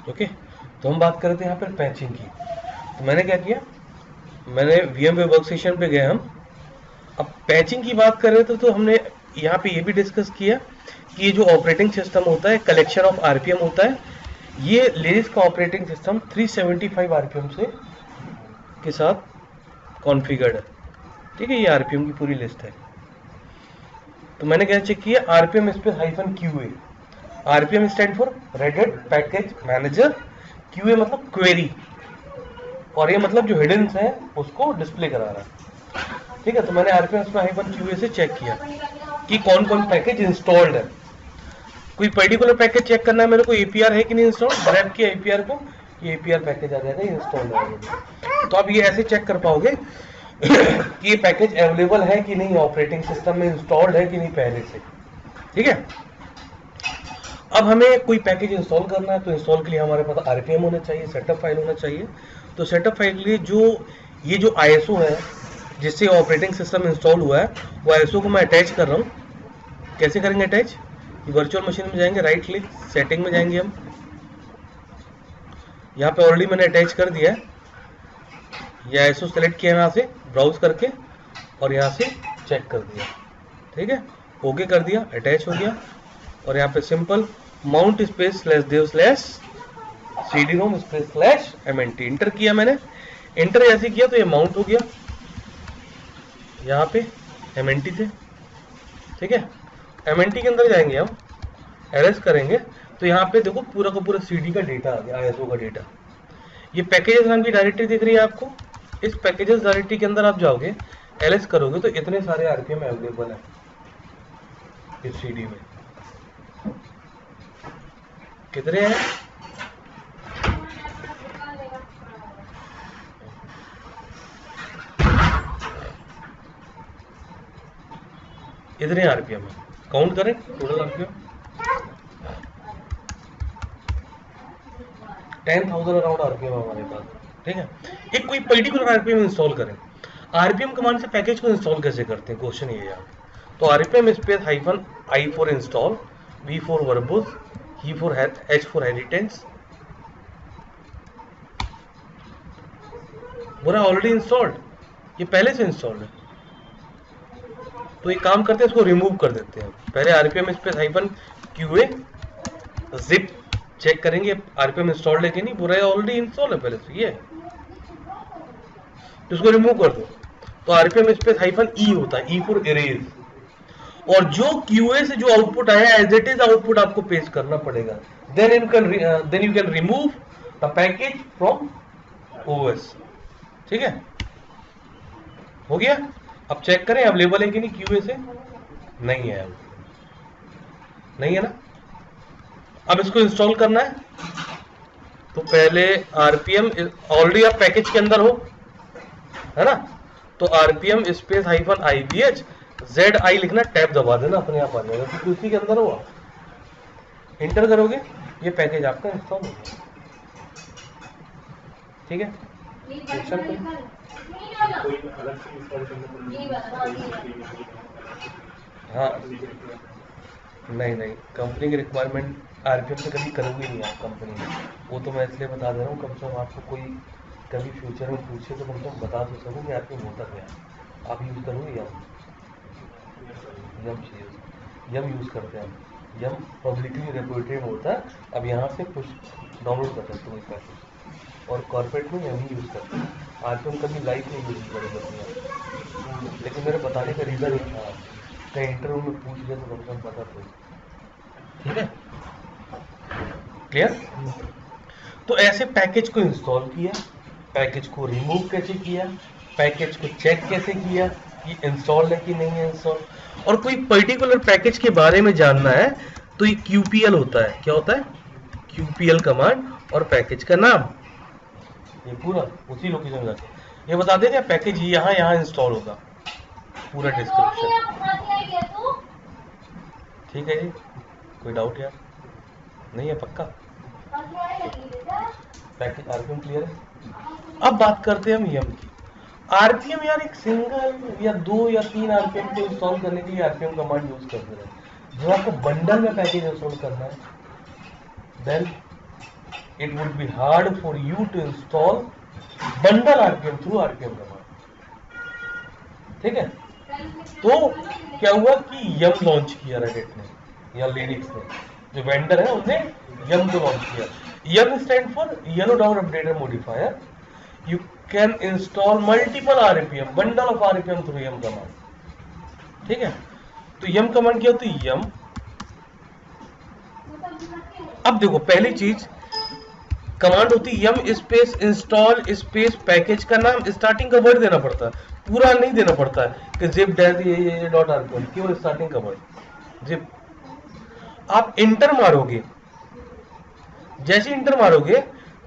Okay, तो हम बात कर रहे थे यहाँ पर पैचिंग की। तो मैंने क्या किया, मैंने VMware वर्कस्टेशन पे गए हम। अब पैचिंग की बात कर रहे थे तो हमने यहाँ पे ये भी डिस्कस किया कि ये जो ऑपरेटिंग सिस्टम होता है, कलेक्शन ऑफ आरपीएम होता है। ये लिनक्स का ऑपरेटिंग सिस्टम 375 आरपीएम से के साथ कॉन्फ़िगर्ड है। ठीक है, ये आरपीएम की पूरी लिस्ट है। तो मैंने क्या चेक किया, RPM space -QA। RPM stand for red hat package manager, QA मतलब क्वेरी, और ये मतलब जो हिडन है उसको डिस्प्ले करा रहा है। ठीक है, तो मैंने आरपीएम स्पेस -QA से चेक किया कि कौन कौन पैकेज इंस्टॉल्ड है। कोई पर्टिकुलर पैकेज चेक करना है मेरे को, एपीआर है कि नहीं इंस्टॉल्ड, ग्रैब किया एपीआर को, ये एपीआर पैकेज आ जाएगा, इंस्टॉल्ड है। तो आप ये ऐसे चेक कर पाओगे कि ये पैकेज अवेलेबल है कि नहीं, ऑपरेटिंग सिस्टम में इंस्टॉल्ड है कि नहीं पहले से। ठीक है, अब हमें कोई पैकेज इंस्टॉल करना है तो इंस्टॉल के लिए हमारे पास आरपीएम होना चाहिए, सेटअप फाइल होना चाहिए। तो सेटअप फाइल के लिए ये जो आईएसओ है जिससे ऑपरेटिंग सिस्टम इंस्टॉल हुआ है, वो आईएसओ को मैं अटैच कर रहा हूँ। कैसे करेंगे अटैच, वर्चुअल मशीन में जाएंगे, राइट क्लिक, सेटिंग में जाएंगे हम। यहाँ पे ऑलरेडी मैंने अटैच कर दिया है, ये आईएसओ सेलेक्ट किया यहाँ से ब्राउज करके और यहाँ से चेक कर दिया। ठीक है, ओके कर दिया, अटैच हो गया। और यहाँ पे simple mount space /cd-rom /mnt inter किया मैंने। इंटर जैसे किया तो ये माउंट हो गया, यहाँ पे mnt थे। ठीक है, mnt के अंदर जाएंगे हम, एरस करेंगे तो यहाँ पे देखो पूरा का पूरा CD का डेटा आ गया, आईएसओ का डेटा। ये पैकेजेस नाम की डायरेक्टरी दिख रही है आपको, इस पैकेजेस डायरेक्टरी के अंदर आप जाओगे, एलएस करोगे तो इतने सारे आरपीएम अवेलेबल है इस CD में। कितने हैं, इतने आरपीएम है, काउंट करें टोटल आरपीएम 10,000 अराउंड आरपीएम हमारे पास। ठीक है, एक कोई पर्टिकुलर आरपीएम इंस्टॉल करें, आरपीएम कमांड से पैकेज को इंस्टॉल कैसे करते हैं, क्वेश्चन ये है। तो RPM space -I for install, V for verbose, H for inheritance. बोला ऑलरेडी इंस्टॉल्ड, ये पहले से इंस्टॉल्ड है। तो एक काम करते हैं, इसको रिमूव कर देते हैं। पहले RPM space -QA zip check करेंगे आरपीएम इंस्टॉल्ड है कि नहीं, पूरा ऑलरेडी इंस्टॉल है पहले से, ये इसको रिमूव कर दो। तो आरपीएम स्पेस -E होता है, E फॉर इरेज, और जो QA से जो आउटपुट आया एज इट इज आउटपुट आपको पेस्ट करना पड़ेगा। Then you can remove the package from OS। ठीक है, हो गया। अब चेक करें अवेलेबल है कि नहीं, QA से नहीं है, नहीं है ना। अब इसको इंस्टॉल करना है तो पहले आरपीएम, ऑलरेडी आप पैकेज के अंदर हो, है ना, तो आरपीएम स्पेस -IBH ZI लिखना, टैब दबा देना, अपने आप आ जाएगा, क्योंकि उसी के अंदर हो। इंटर करोगे ये पैकेज आपका इंस्टॉल हो गया। ठीक है, हाँ नहीं, कंपनी की रिक्वायरमेंट आरपीएम से कभी करोगे नहीं आप कंपनी में, वो तो मैं इसलिए बता दे रहा हूँ, कम से कम आपको कोई कभी फ्यूचर में पूछे तो कम से कम बता तो सकूँ कि आरपीएम होता क्या है। आप यूज़ करोगे यम चाहिए, यम यूज़ करते हैं हम, यम पब्लिकली रिपोजिटरी में होता है। अब यहाँ से कुछ डाउनलोड कर सकते हो इस पैकेज, और कॉर्पोरेट में यम ही यूज़ करते हैं। आरपीएम कभी लाइव नहीं यूज़ करेगा, लेकिन मेरे बताने का रीज़न ही था, कहीं इंटरव्यू में पूछ लिया तो कम से कम पता तो। ठीक है, क्लियर। तो ऐसे पैकेज को इंस्टॉल किया, पैकेज को रिमूव कैसे किया, पैकेज को चेक कैसे किया कि इंस्टॉल है कि नहीं है इंस्टॉल। और कोई पर्टिकुलर पैकेज के बारे में जानना है तो ये QPL होता है, क्या होता है, QPL कमांड और पैकेज का नाम, ये पूरा उसी लोकेशन में जाके ये बता देगा पैकेज यहाँ इंस्टॉल होगा, पूरा डिस्क्रिप्शन। ठीक है जी, कोई डाउट यार नहीं है, पक्का पैकेज आरपीएम क्लियर है। अब बात करते हैं हम यम की। आरपीएम यार एक सिंगल या 2 या 3 आरपीएम को इंस्टॉल करने के लिए आरपीएम कमांड यूज करते हैं। जब आपको बंडल में पैकेज इंस्टॉल करना है then it would be hard for you to install bundle RPM through RPM command. ठीक है, तो क्या हुआ कि यम लॉन्च किया रेडिट ने या लिनक्स ने, जो वेंडर है उन्होंने यम को लॉन्च किया। YUM stand for yellow down updater modifier. You can install multiple RPM, bundle of RPM through YUM command. ठीक है, तो यम कमांड क्या होती है? यम, अब देखो पहली चीज कमांड होती है यम स्पेस इंस्टॉल स्पेस पैकेज का नाम, स्टार्टिंग का वर्ड देना पड़ता है, पूरा नहीं देना पड़ता है कि जिप डैश ये डॉट आरपीएम, केवल स्टार्टिंग का वर्ड जिप। आप इंटर मारोगे, जैसे इंटर मारोगे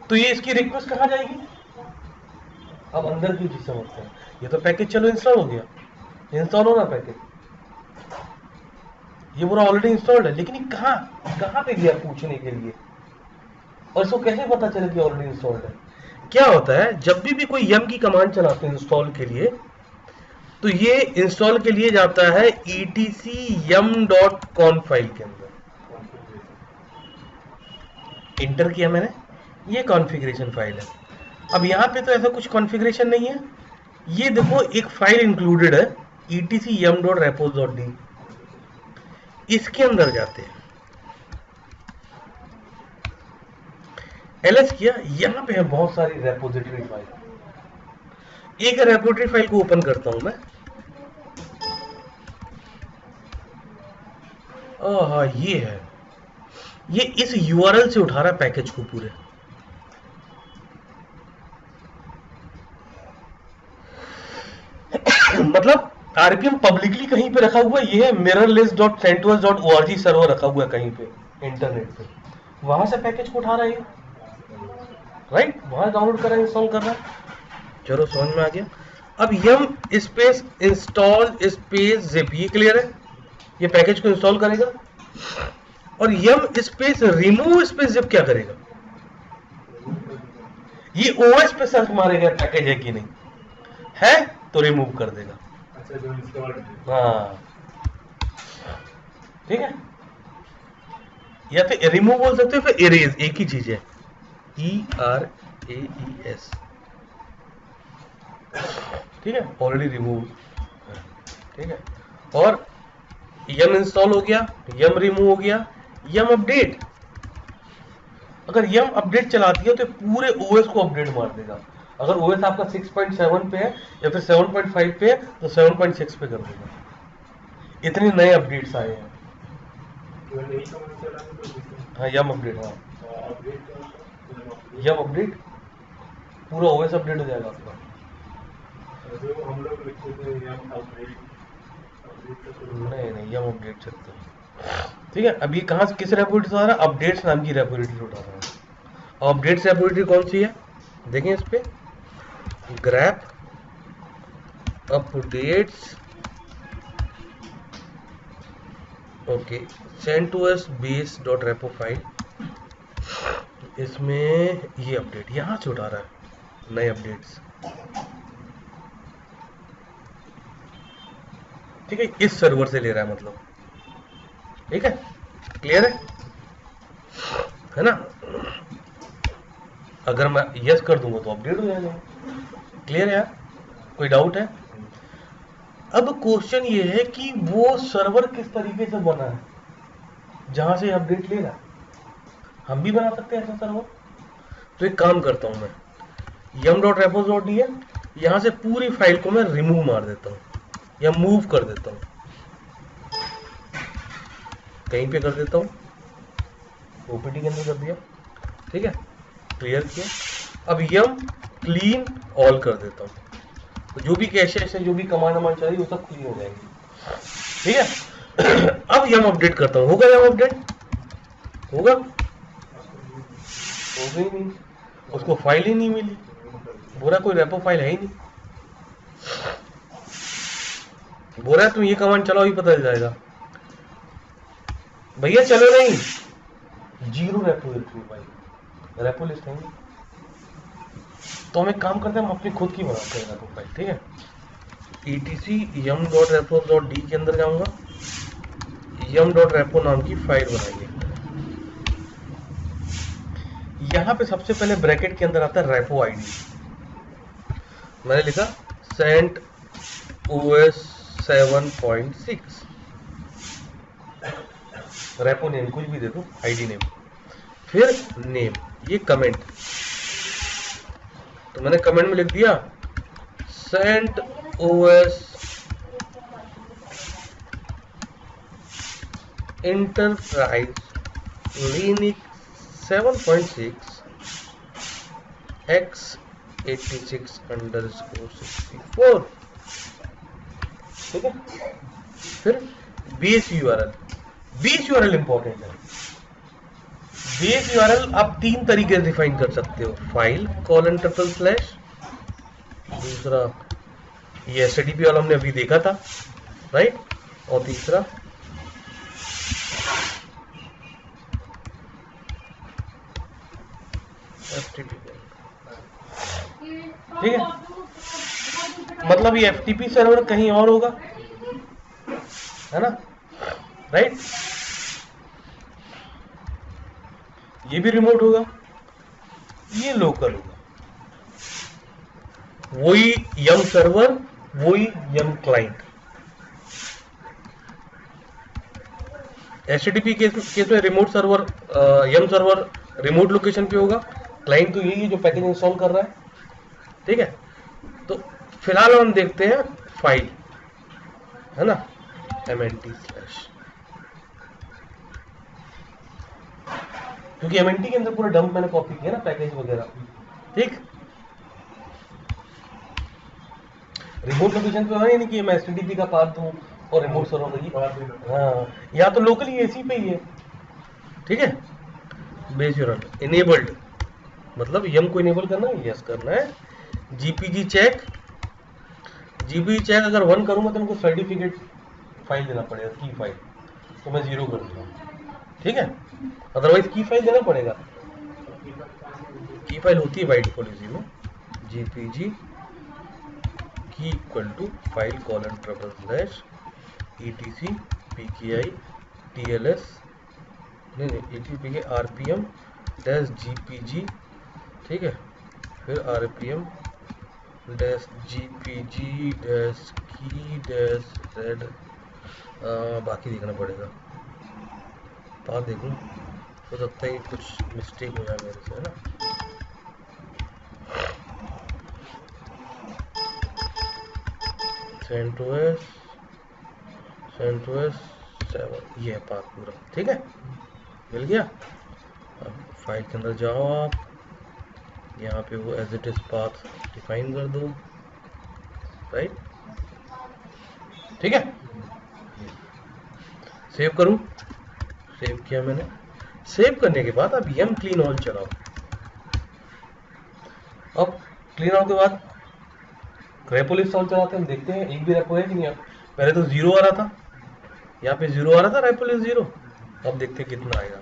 तो ये इसकी रिक्वेस्ट कहाँ जाएगी? अब अंदर की चीज समझते हैं। ये तो पैकेज चलो इंस्टॉल हो गया, इंस्टॉल हो ना पैकेज, ये पूरा ऑलरेडी इंस्टॉल्ड है, लेकिन ये कहाँ पे गया पूछने के लिए, और इसको कैसे पता चले कि ऑलरेडी इंस्टॉल्ड है? क्या होता है, जब भी कोई यम की कमांड चलाते हैं इंस्टॉल के लिए, तो ये इंस्टॉल के लिए जाता है etc yum.conf फाइल के अंदर। इंटर किया मैंने, ये कॉन्फ़िगरेशन फाइल है। अब यहाँ पे तो ऐसा कुछ कॉन्फ़िगरेशन नहीं है, ये देखो एक फाइल इंक्लूडेड है etc yum.repos.d, इसके अंदर जाते हैं, ls किया, यहां पे है बहुत सारी रेपोजिटरी फाइल। एक रेपोजिटरी फाइल को ओपन करता हूं मैं, हाँ ये है, ये इस URL से उठा रहा है पैकेज को पूरे। मतलब आरपीएम पब्लिकली कहीं पे रखा हुआ है, ये है mirrorlist.centos.org सर्वर रखा हुआ है कहीं पे इंटरनेट पे, वहां से पैकेज को उठा रहा है, राइट, वहां डाउनलोड कर रहा है, इंस्टॉल कर रहा है। चलो समझ में आ गया। अब यम स्पेस इंस्टॉल स्पेस जिप, ये क्लियर है, ये पैकेज को इंस्टॉल करेगा। और यम स्पेस रिमूव स्पेस जिप क्या करेगा? ये ओएस पे सर्च मारेगा पैकेज है कि नहीं है, तो रिमूव कर देगा। अच्छा, जो इंस्टॉल है। हाँ ठीक है, या फिर रिमूव बोल सकते हो, फिर इरेज, एक ही चीज है, ERAES। ठीक है, ऑलरेडी रिमूव, ठीक है। और यम इंस्टॉल हो गया, यम रिमूव हो गया, यम अपडेट। अगर यम अपडेट चलाती है तो पूरे ओएस को अपडेट मार देगा। अगर ओएस आपका 6.7 पे है या फिर 7.5 पे है तो 7.6 पे कर देगा। इतने नए अपडेट्स आए हैं। हाँ यम अपडेट, हाँ यम अपडेट, पूरा ओएस अपडेट हो जाएगा आपका। हम लोग लिखते थे यम अपडेट, नहीं यम अपडेट चलता है। ठीक है, अब ये कहाँ से किस रेपोजिटरी से आ रहा है? अपडेट्स नाम की रेपोजिटरी उठा रहा है। और अपडेट्स रेपोजिटरी कौन सी है देखें इस पे, grab updates, okay, CentOS base.repo file, इसमें ये अपडेट यहां से उठा रहा है, नए अपडेट्स। ठीक है, इस सर्वर से ले रहा है मतलब, ठीक है, क्लियर है ना? अगर मैं यस कर दूंगा तो अपडेट हो जाएगा। क्लियर है यार, कोई डाउट है? अब क्वेश्चन ये है कि वो सर्वर किस तरीके से बना है जहां से अपडेट ले रहा है। हम भी बना सकते हैं ऐसा सर्वर। तो एक काम करता हूं मैं, yum.repos.d है, यहां से पूरी फाइल को मैं रिमूव मार देता हूं या मूव कर देता हूं, कहीं पे कर देता हूं, ओपीटी के अंदर कर दिया। ठीक है, क्लियर किया। अब यम क्लीन ऑल कर देता हूं, तो जो भी कैशे से जो भी कमांड वमांड चाहिए वो सब क्लीन हो जाएंगे। ठीक है, अब यम अपडेट करता हूं, होगा यम अपडेट? होगा? हो गई नहीं, उसको फाइल ही नहीं मिली, बोला कोई रेपो फाइल है ही नहीं। बोल रहा तुम ये कमांड चलाओ ही पता चल जाएगा। भैया चलो नहीं, जीरो रेपोजिटरी भाई, रेपो लिस्ट है नहीं। तो हम एक काम करते हैं, हम अपनी खुद की बनाते हैं रेपो फाइल। ठीक है, etc yum.repos.d के अंदर जाऊंगा, yum.repo नाम की फाइल बनाएंगे। यहां पे सबसे पहले ब्रैकेट के अंदर आता है रेपो आईडी। मैंने लिखा सेंट ओएस 7.6 रेपो नेम, कुछ भी दे दो, आईडी नेम, फिर नेम, ये कमेंट। तो मैंने कमेंट में लिख दिया Saint OS enterprise Linux 7.6 x86_64। ठीक है, फिर base URL. Base URL important है। बेस यूआरएल आप तीन तरीके से डिफाइन कर सकते हो, फाइल :/, दूसरा ये एचटीटीपी वाला हमने अभी देखा था, राइट, और तीसरा एफटीपी। ठीक है, मतलब ये एफटीपी सर्वर कहीं और होगा, है ना, राइट, ये भी रिमोट होगा, ये लोकल होगा, वही यम सर्वर, वही यम क्लाइंट। एचटीटीपी केस में रिमोट सर्वर, यम सर्वर रिमोट लोकेशन पे होगा, क्लाइंट तो यही है जो पैकेज इंस्टॉल कर रहा है। ठीक है, तो फिलहाल हम देखते हैं फाइल, है ना, mnt/, क्योंकि mnt के अंदर पूरा डंप मैंने कॉपी किया ना, पैकेज वगैरह। ठीक, रिमोट लोकेशन पे है नहीं कि मैं एचटीटीपी का पाथ दूं और रिमोट सर्वर की, हाँ, या तो लोकली एसी पे ही है। ठीक है, बेस यूआरएल इनेबल्ड, मतलब यम को इनेबल करना है, यस करना है। जीपीजी चेक, जीपीजी चेक अगर 1 करूंगा तो मुझको सर्टिफिकेट फाइल देना पड़ेगा, की फाइल, तो मैं 0 कर दूंगा। ठीक है, अदरवाइज की फाइल देना पड़ेगा। की फाइल होती है बाय डिफॉल्ट इसी में, जीपीजी की equal to file : etc pki tls, नहीं etc rpm डैश gpg। ठीक है, फिर rpm dash gpg dash key dash red, बाकी देखना पड़ेगा, पाथ देखूं, हो सकता है कुछ मिस्टेक हो जाए मेरे से, है ना। CentOS 7, ये है पाथ पूरा। ठीक है, मिल गया। अब फाइल के अंदर जाओ आप, यहाँ पे वो as it is path define कर दो, राइट। ठीक है, सेव करूं, सेव किया मैंने। सेव करने के बाद अब यम क्लीन ऑल चलाओ। अब क्लीन ऑल के बाद रेपो लिस्ट ऑल चलाते हैं, देखते हैं एक भी रेपो है कि नहीं। पहले तो 0 आ रहा था, यहाँ पे 0 आ रहा था, रेपो लिस्ट 0। अब देखते हैं कितना आएगा।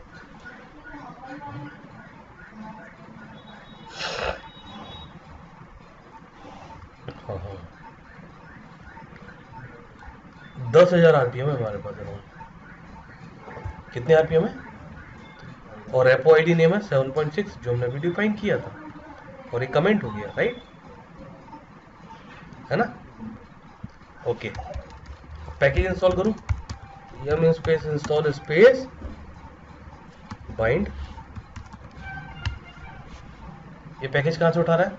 हाँ हाँ, 10,000 आरपीएम है हमारे पास अराउंड। कितने आरपीएम है, और रेपो आईडी नेम है 7.6 जो हमने अभी डिफाइन किया था, और एक कमेंट हो गया, राइट, है ना। ओके, पैकेज इंस्टॉल करूं, यम स्पेस इंस्टॉल स्पेस बाइंड। ये पैकेज कहां से उठा रहा है,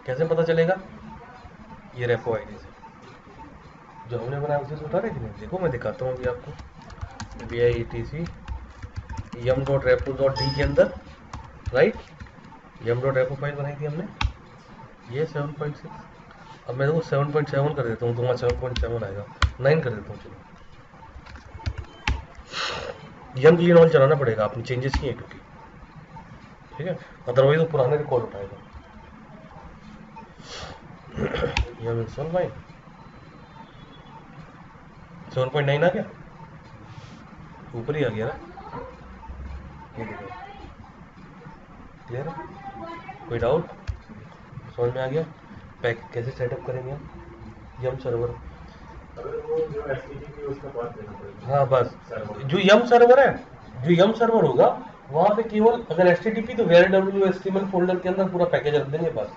कैसे पता चलेगा, ये रेपो आईडी से जो हमने बनाया उसी से उठा रहे कि नहीं। देखो मैं दिखाता हूँ अभी आपको, etc yum.repo.d के अंदर, राइट, yum.repo फाइल बनाई थी हमने, ये 7.6। अब मैं देखो 7.7 कर देता हूँ, तो वहाँ 7.7 आएगा, 9 कर देता हूँ। चलो, यम क्लीन ऑल चलाना पड़ेगा, आपने चेंजेस किए क्योंकि, ठीक है, अदरवाइज वो पुराने रिकॉर्ड उठाएगा। यम इंस्टॉल फाइल 7.9 आ गया, ऊपर ही आ गया ना, ये देखो, क्लियर है, कोई डाउट, समझ में आ गया। पैक कैसे सेटअप करेंगे हम, यम सर्वर, वो जो एचटीटीपी उसका बात देना पड़ेगा। हाँ बस, जो यम सर्वर है, जो यम सर्वर होगा वहां पे केवल अगर HTTP तो variable HTML फोल्डर के अंदर पूरा पैकेज रख देंगे बस।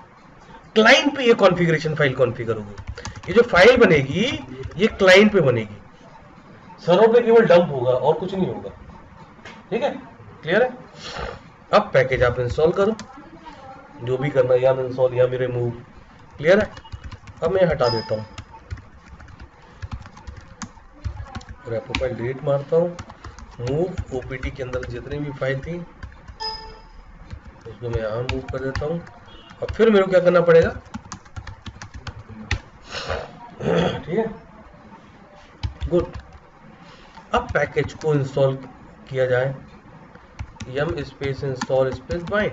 क्लाइंट पे ये कॉन्फ़िगरेशन फाइल कॉन्फ़िगर होगी, ये जो फाइल बनेगी ये क्लाइंट पे बनेगी, सर्वर पे केवल डंप होगा और कुछ नहीं होगा। ठीक है, क्लियर है। अब पैकेज आप इंस्टॉल करो, जो भी करना है, या इंस्टॉल या रिमूव। क्लियर है। अब मैं हटा देता हूँ, रेपो फाइल डिलीट मारता हूँ, मूव ओपीटी के अंदर जितनी भी फाइल थी उसको मैं यहाँ मूव कर देता हूँ। अब फिर मेरे को क्या करना पड़ेगा, ठीक है, गुड। अब पैकेज को इंस्टॉल किया जाए, यम स्पेस इंस्टॉल स्पेस बाइंड।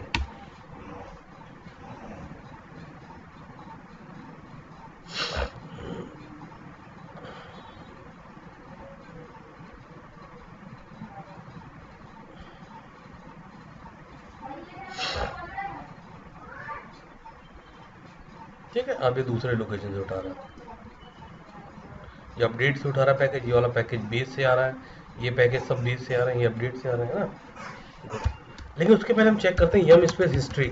ठीक है, अब ये दूसरे लोकेशन से उठा रहा है, ये अपडेट से उठा रहा है पैकेज, ये वाला पैकेज बेस से आ रहा है, ये पैकेज सब बेस से आ रहे हैं, ये अपडेट से आ रहे हैं ना। लेकिन उसके पहले हम चेक करते हैं यम स्पेस हिस्ट्री।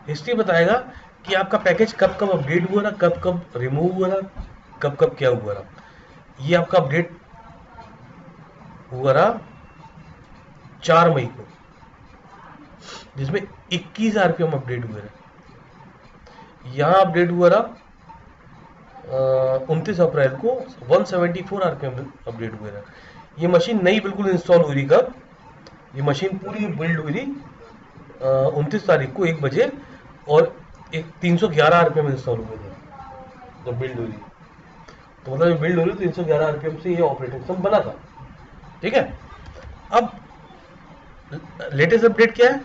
हिस्ट्री बताएगा कि आपका पैकेज कब कब अपडेट हुआ था, कब कब रिमूव हुआ था, कब कब क्या हुआ था। ये आपका अपडेट हुआ था 4 मई को, जिसमें 21 आरपीएम अपडेट हुए थे। यहाँ अपडेट हुआ था 29 अप्रैल को 174 आरपीएम अपडेट हुए थे। ये मशीन नई बिल्कुल इंस्टॉल हुई थी कब, ये मशीन पूरी बिल्ड हुई थी 29 तारीख को 1 बजे, और एक 311 आरपीएम इंस्टॉल हुए थे जब बिल्ड हुई थी। तो मतलब जब बिल्ड हुई 311 आरपीएम से ये ऑपरेटिंग सिस्टम बना था। ठीक है, अब लेटेस्ट अपडेट क्या है,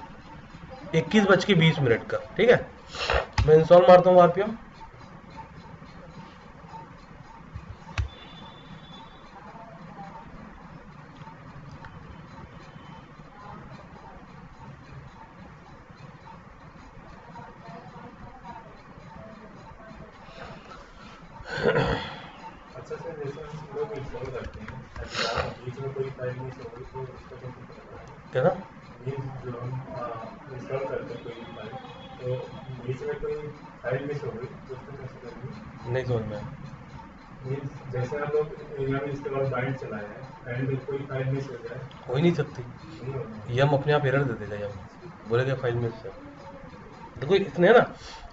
21:20 का। ठीक है, मैं इंस्टॉल मारता हूँ आरपीएम, अच्छा सर, जैसे हम लोग इंस्टॉल करते हैं, अगर बीच में कोई फाइल मिस हो गई तो उसका कैसे पता करें? क्या ना, मीन्स जो हम इंस्टॉल करते हैं कोई फाइल, तो बीच में कोई फाइल मिस हो गई तो उसको कैसे करेंगे? नहीं समझ में आया। मीन्स जैसे हम लोग यहाँ इसके बाद बाइंड चलाए हैं एंड कोई फाइल मिस हो जाए, हो ही नहीं सकती, नहीं होगा। ये हम अपने आप एरर दे देगा, यम बोलेगा फाइल में से। देखो इतने है ना,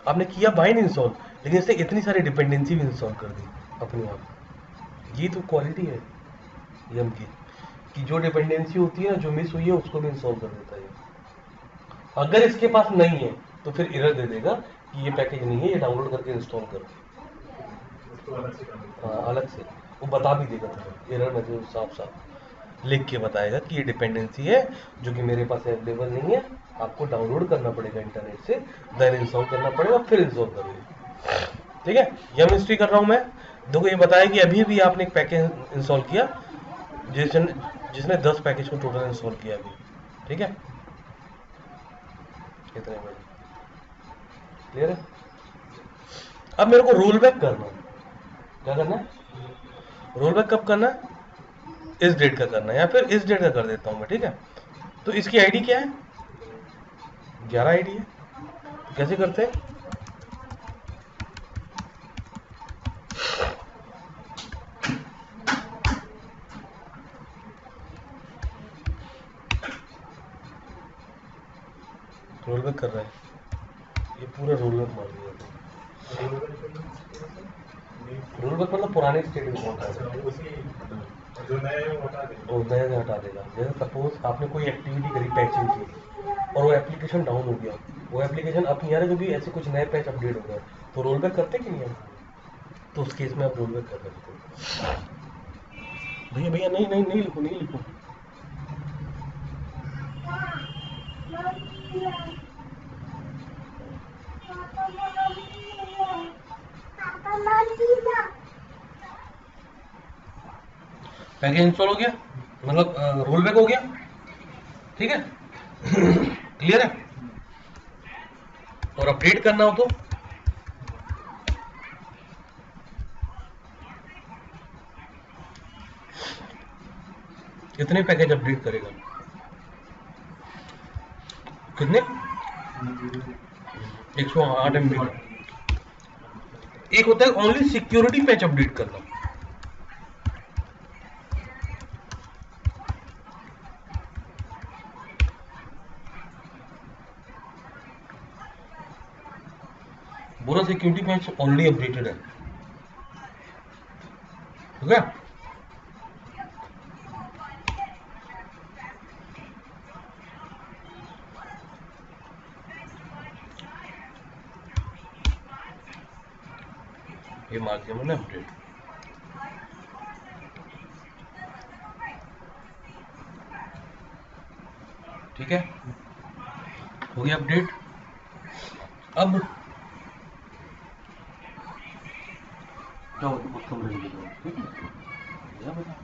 आपने किया बाइंड इंस्टॉल, लेकिन इसने इतनी सारी डिपेंडेंसी भी इंस्टॉल कर दी अपने आप। ये तो क्वालिटी है यम की, कि जो डिपेंडेंसी होती है ना, जो मिस हुई है उसको भी इंस्टॉल कर देता है। अगर इसके पास नहीं है तो फिर एरर दे देगा कि ये पैकेज नहीं है, ये डाउनलोड करके इंस्टॉल करो। उसको अलग से करना हाँ, अलग से वो बता भी देगा तुम्हें, एरर मैसेज साफ साफ लिख के बताएगा कि ये डिपेंडेंसी है जो कि मेरे पास अवेलेबल नहीं है, आपको डाउनलोड करना पड़ेगा इंटरनेट से, देन इंस्टॉल करना पड़ेगा, फिर इंस्टॉल करोगे। ठीक है, यम हिस्ट्री कर रहा हूँ मैं। देखो ये बताया कि अभी भी आपने एक पैकेज इंस्टॉल किया, जिसने जिसने 10 पैकेज को टोटल इंस्टॉल किया अभी। ठीक है, इतने में क्लियर है। अब मेरे को रोल बैक करना है, क्या करना है, रोल बैक कब करना है, इस डेट का करना है, या फिर इस डेट का कर देता हूं मैं। ठीक है, तो इसकी आईडी क्या है, 11 आईडी है। तो कैसे करते हैं, रोल बैक कर रहे हैं, ये पूरा रोल बैक मार दिया। रोल बैक मतलब पुराने स्टेट में पहुंचा अच्छा, है, उसी जो नए हैं वो हटा देंगे। और नया नया हटा देगा। जैसे सपोज आपने कोई एक्टिविटी करी पैचिंग की, और वो एप्लीकेशन डाउन हो गया, वो एप्लीकेशन अब नहीं आ रहा क्योंकि ऐसे कुछ नए पैच अपडेट हो गए, तो रोल बैक करते कि नहीं हम, तो उस केस में आप रोल बैक कर सकते हो। भैया भैया नहीं नहीं नहीं लिखो, नहीं लिखो। पैकेज इंस्टॉल हो गया, मतलब रोल बैक हो गया। ठीक है, क्लियर है। और अपडेट करना हो तो कितने पैकेज अपडेट करेगा, कितने 108 MB का। एक होता है ओनली सिक्योरिटी पैच अपडेट करना, पूरा सिक्योरिटी पैच ऑलरेडी अपडेटेड है, ठीक है। ये मार दिया मैंने अपडेट, ठीक है, हो गया अपडेट। अब क्या होता है कम रहने देगा, ठीक है, बता।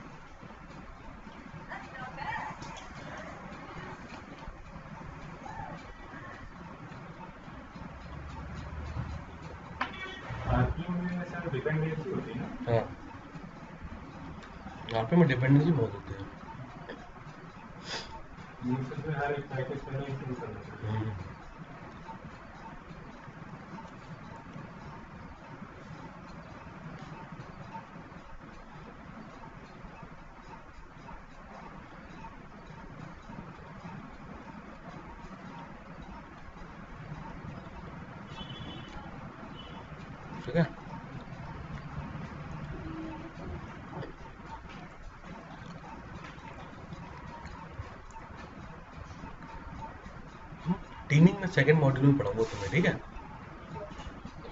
डिपेंडेंसी होती है ना। हाँ, यहाँ पे में डिपेंडेंसी बहुत होती है। हर एक पैकेज पहले इंस्टॉल करना चाहिए। ठीक है, टीमिंग में सेकंड मॉड्यूल में पढ़ाऊंगा तुम्हें, ठीक है।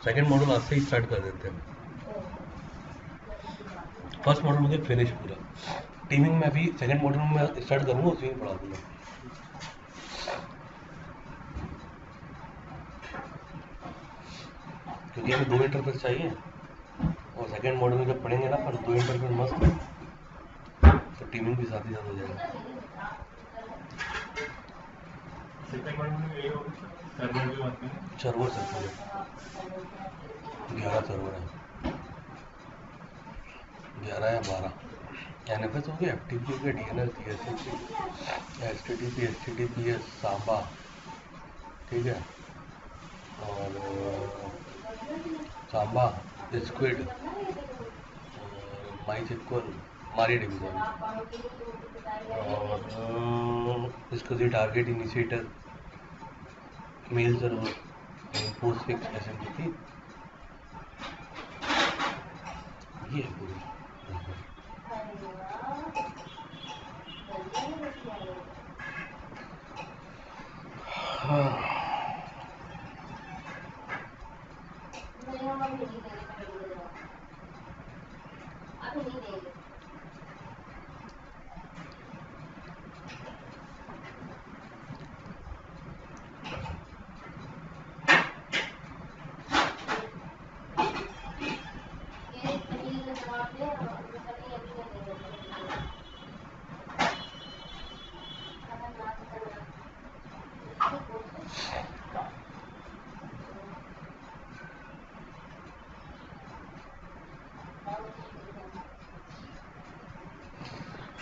सेकंड मॉड्यूल आज से ही स्टार्ट कर देते हैं, फर्स्ट मॉड्यूल मुझे फिनिश पूरा। टीमिंग में अभी सेकंड मॉड्यूल में स्टार्ट करूंगा, उसी में पढ़ा दूंगा। क्योंकि हमें 2 इंटरफेस चाहिए, और सेकंड मॉड्यूल में जब पढ़ेंगे ना अपन 2 इंटरफेस मस्त, तो टीमिंग भी साथ ही साथ हो जाएगा। सेकंड मॉड्यूल में ये होगा सर्वर जो आते हैं, सर्वर सर्वर 11 सर्वर है, 11 या 12 एनएफएस हो गया, एफटीपी हो गया, DNS, DSCP, HTTP, HTTPS, Samba, ठीक है, और सांबा, स्क्विड, माइसक्वल, मारी डिवीजन, और इसको जो target initiator, mail server, Postfix, SMTP, ये है पूरी। हाँ,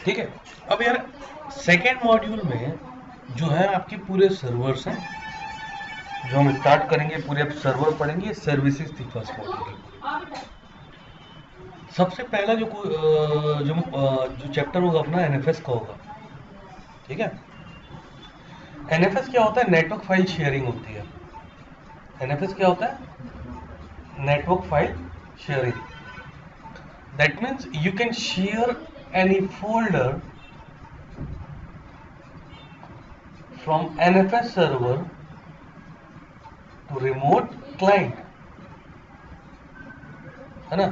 ठीक है। अब यार सेकेंड मॉड्यूल में जो है आपके पूरे सर्वर्स हैं, जो हम स्टार्ट करेंगे, पूरे अब सर्वर पढ़ेंगे, सर्विसेज थी फर्स्ट मॉड्यूल की। सबसे पहला जो चैप्टर होगा अपना एनएफएस का होगा, ठीक है। एनएफएस क्या होता है? नेटवर्क फाइल शेयरिंग होती है। एनएफएस क्या होता है? Network file sharing. That means you can share any folder from NFS server to remote client, है ना।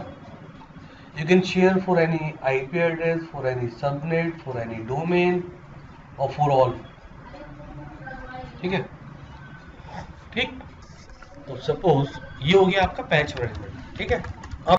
You can share for any IP address, for any subnet, for any domain or for all, ठीक है। ठीक, तो suppose ये हो गया आपका पैच मैनेजमेंट, ठीक है।